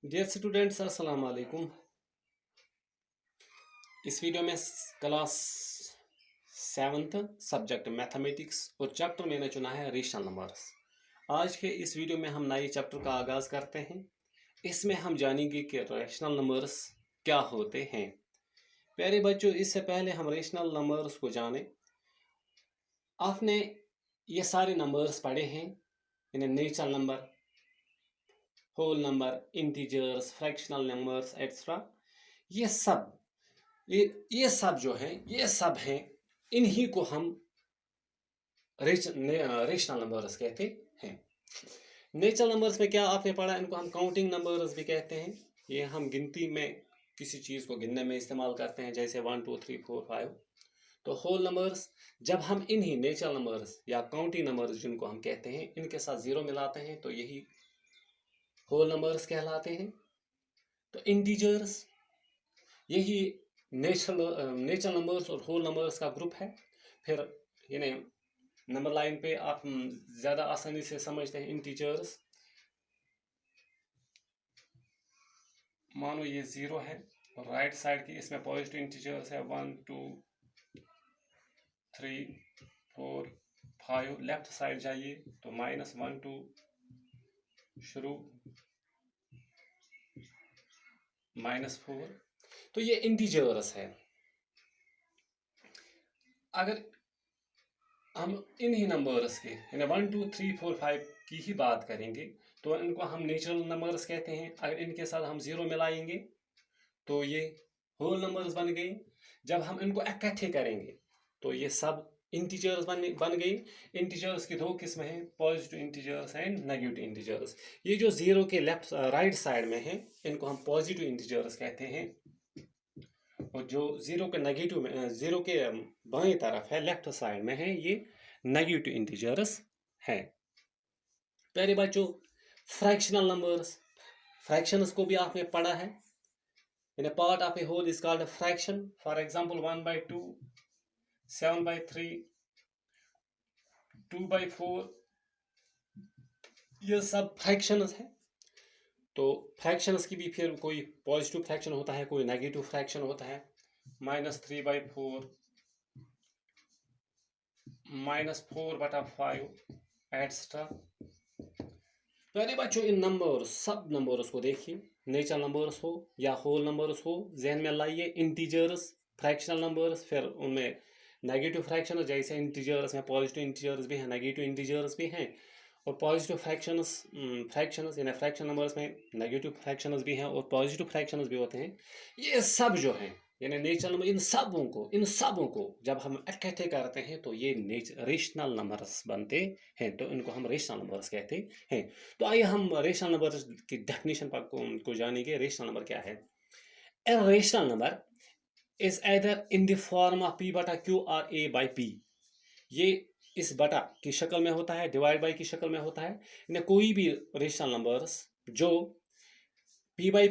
Dear students अस्सलाम वालेकुम। इस वीडियो में क्लास 7th सब्जेक्ट मैथमेटिक्स और चैप्टर मैंने चुना है रेशनल नंबर्स। आज के इस वीडियो में हम नए चैप्टर का आगाज़ करते हैं। इसमें हम जानेंगे कि रेशनल नंबर्स क्या होते हैं। प्यारे बच्चों, इससे पहले हम रेशनल नंबर्स को जानें। आपने ये सारे नंबर्स पढ़े हैं, इन्हें natural number, whole number, integers, fractional numbers extra. ये सब ये सब जो है ये सब हैं, इन्हीं को हम रेशनल नंबर्स कहते हैं। नेचुरल नंबर्स में क्या आपने पढ़ा, इनको हम काउंटिंग नंबर्स भी कहते हैं। ये हम गिनती में किसी चीज़ को गिनने में इस्तेमाल करते हैं, जैसे 1 2 3 4 5। तो होल नंबर्स, जब हम इन्हीं नेचुरल नंबर्स या काउंटिंग नंबर्स जिनको हम कहते हैं, इनके साथ ज़ीरो मिलाते हैं तो यही होल नंबर्स कहलाते हैं। तो इंटीजर्स यही नेचुरल नंबर्स और होल नंबर्स का ग्रुप है। फिर यानी नंबर लाइन पे आप ज़्यादा आसानी से समझते हैं। इंटीजर्स, मानो ये 0 है और राइट साइड की इसमें पॉजिटिव इंटीजर्स है 1 2 3 4 5। लेफ्ट साइड जाइए तो -1 2 शुरू -4। तो ये इंटीजर्स है। अगर हम इन्हीं नंबर्स के यानी 1 2 3 4 5 की ही बात करेंगे तो इनको हम नेचुरल नंबर्स कहते हैं। अगर इनके साथ हम ज़ीरो मिलाएंगे तो ये होल नंबर्स बन गए। जब हम इनको इकट्ठे करेंगे तो ये सब इंटीजर्स बन गई। इंटीजर्स की दो किस्में हैं, positive integers and negative integers. ये जो ज़ीरो के राइट साइड में है, इनको हम पॉजिटिव इंटीजर्स कहते हैं। और जो ज़ीरो के नेगेटिव में, ज़ीरो के बाएं तरफ है, लेफ्ट साइड में है, ये नेगेटिव इंटीजर्स है। प्यारे बच्चों, फ्रैक्शनल नंबर्स, फ्रैक्शंस को भी आपने पढ़ा है। इन a part of a whole is called a fraction. For example, 1/2, 7/3, 2/4, ये सब फ्रैक्शंस है। तो फ्रैक्शंस की भी फिर कोई पॉजिटिव फ्रैक्शन होता है, कोई नेगेटिव फ्रैक्शन होता है। -3/4, -4/5 एक्स्ट्रा। प्यारे बच्चों, इन नंबर्स, सब नंबर्स को देखिए, नेचुरल नंबर्स हो या होल नंबर्स हो, जहन में लाइए। इंटीजर्स, फ्रैक्शनल नंबर्स, फिर उनमें नेगेटिव फ्रैक्शन, जैसे इंटीजर्स में पॉजिटिव इंटीजर्स भी हैं, नेगेटिव इंटीजर्स भी हैं। और पॉजिटिव फ्रैक्शंस यानी फ्रैक्शन नंबर्स में नेगेटिव फ्रैक्शंस भी हैं और पॉजिटिव फ्रैक्शंस भी होते हैं। ये सब जो हैं यानी नेचुरल नंबर, इन सबों को जब हम इकट्ठे करते हैं तो ये रेशनल नंबर्स बनते हैं। तो इनको हम रेशनल नंबर्स कहते हैं। तो आइए हम रेशनल नंबर्स की डेफिनेशन पर को जानेंगे। रेशनल नंबर क्या है? A rational number is either in the form of p बटा q और a बाई p। ये इस बटा की शक्ल में होता है, डिवाइड बाई की शक्ल में होता है। इन्हें कोई भी रेशनल नंबर्स जो p बाई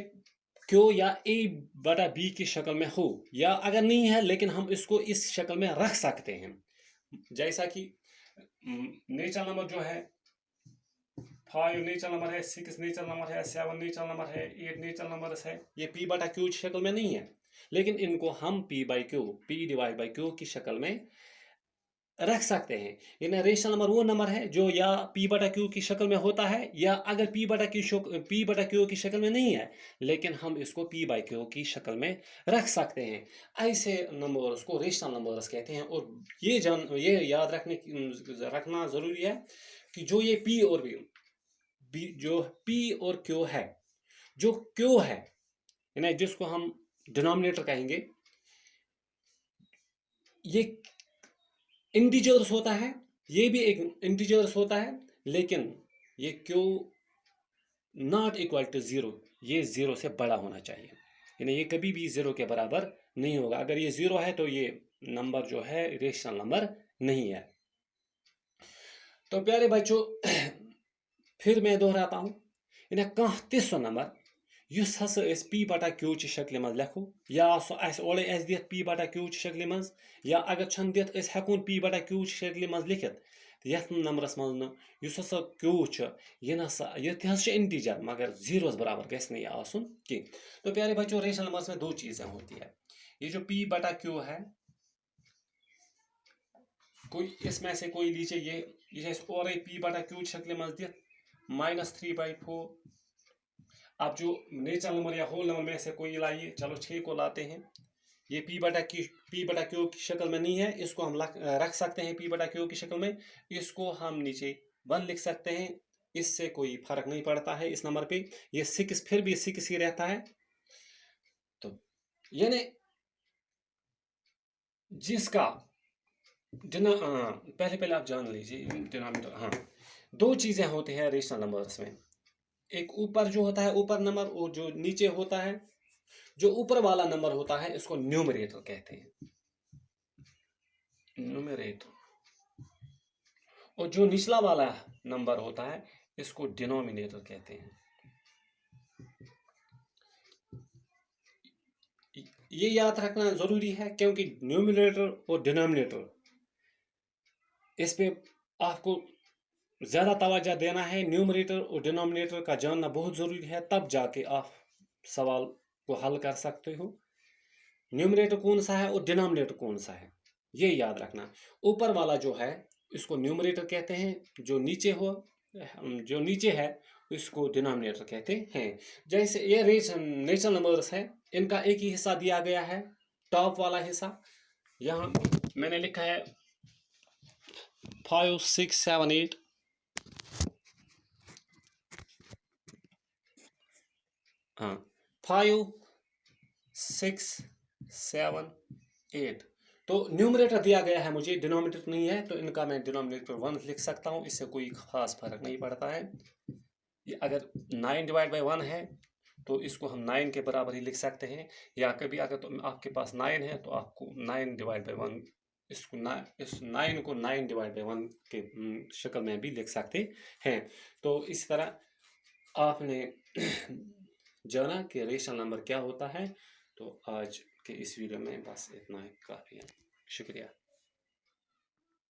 क्यू या a बटा b की शक्ल में हो, या अगर नहीं है लेकिन हम इसको इस शक्ल में रख सकते हैं। जैसा कि नेचुरल नंबर जो है 5 नेचुरल नंबर है, 6 नेचुरल नंबर है, 7 नेचुरल नंबर है, 8 नेचुरल नंबर है। ये p बटा क्यू की शक्ल में नहीं है, लेकिन इनको हम p by Q, p divide by Q की शक्ल में रख सकते हैं। यानी रेशनल नंबर वो नंबर है जो या p बटा क्यू की शक्ल में होता है, या अगर p बटा क्यू की शक्ल में नहीं है लेकिन हम इसको p बाई क्यू की शक्ल में रख सकते हैं। ऐसे नंबर्स को रेशनल नंबर्स कहते हैं। और ये याद रखना ज़रूरी है कि जो ये p और जो p और q है, जो q है यानी जिसको हम डिनोमिनेटर कहेंगे, ये इंटीजर्स होता है, ये भी एक इंटीजर्स होता है, लेकिन ये q not equal to zero, ये ज़ीरो से बड़ा होना चाहिए। यानी ये कभी भी ज़ीरो के बराबर नहीं होगा। अगर ये ज़ीरो है तो ये नंबर जो है रेशनल नंबर नहीं है। तो प्यारे बच्चों, फिर मैं दोहराता हूँ, इन्हें कह तिस नंबर युस हसा p बटा q ची शक्ल मज लेखो, या सो ओले दित p बटा q ची शक्ल मज, या अगर छन दित हेकुन p बटा q ची शक्ल मज लिखित, यथ नंबरस मज युस हसा क्यू यह नसा ये इंटीजर मगर जीरोस बराबर गस नहीं आसुन की। तो प्यारे बच्चों रेशनल नंबर्स में दो चीजें होती है, ये जो p बटा q है, कोई इसमें से कोई लीजिए ये और p बटा q शक्ल मज दी -3/4। अब जो नेचुरल नंबर या होल नंबर में से कोई लाइए, चलो 6 को लाते हैं, ये p बटा क्यू की शक्ल में नहीं है, इसको हम रख सकते हैं p बटा क्यू की शक्ल में, इसको हम नीचे 1 लिख सकते हैं, इससे कोई फर्क नहीं पड़ता है इस नंबर पे, ये 6 फिर भी 6 ही रहता है। तो यानी जिसका पहले आप जान लीजिए डिनोमिनेटर। हाँ, दो चीजें होती हैं रेशनल नंबर्स में, एक ऊपर जो होता है ऊपर नंबर, और जो नीचे होता है, जो ऊपर वाला नंबर होता है इसको न्यूमरेटर कहते हैं, न्यूमरेटर, और जो निचला वाला नंबर होता है इसको डिनोमिनेटर कहते हैं। ये याद रखना जरूरी है क्योंकि न्यूमरेटर और डिनोमिनेटर इस पे आपको ज्यादा तवज्जो देना है, न्यूमरेटर और डिनोमिनेटर का जानना बहुत जरूरी है, तब जाके आप सवाल को हल कर सकते हो। न्यूमरेटर कौन सा है और डिनोमिनेटर कौन सा है ये याद रखना। ऊपर वाला जो है इसको न्यूमरेटर कहते हैं, जो नीचे है इसको डिनोमिनेटर कहते हैं। जैसे ये नेचुरल नंबर्स है, इनका एक ही हिस्सा दिया गया है, टॉप वाला हिस्सा, यहाँ मैंने लिखा है 5 6 7 8। हाँ, 5 6 7 8। तो न्यूमरेटर दिया गया है मुझे, डिनोमिनेटर नहीं है, तो इनका मैं डिनोमिनेटर 1 लिख सकता हूँ, इससे कोई खास फर्क नहीं पड़ता है। ये अगर 9/1 है तो इसको हम 9 के बराबर ही लिख सकते हैं, या कभी अगर तो आपके पास 9 है तो आपको 9/1 इस 9 को 9/1 के शक्ल में भी लिख सकते हैं। तो इस तरह आपने जाना कि रेशनल नंबर क्या होता है। तो आज के इस वीडियो में बस इतना ही काफ़ी है, शुक्रिया।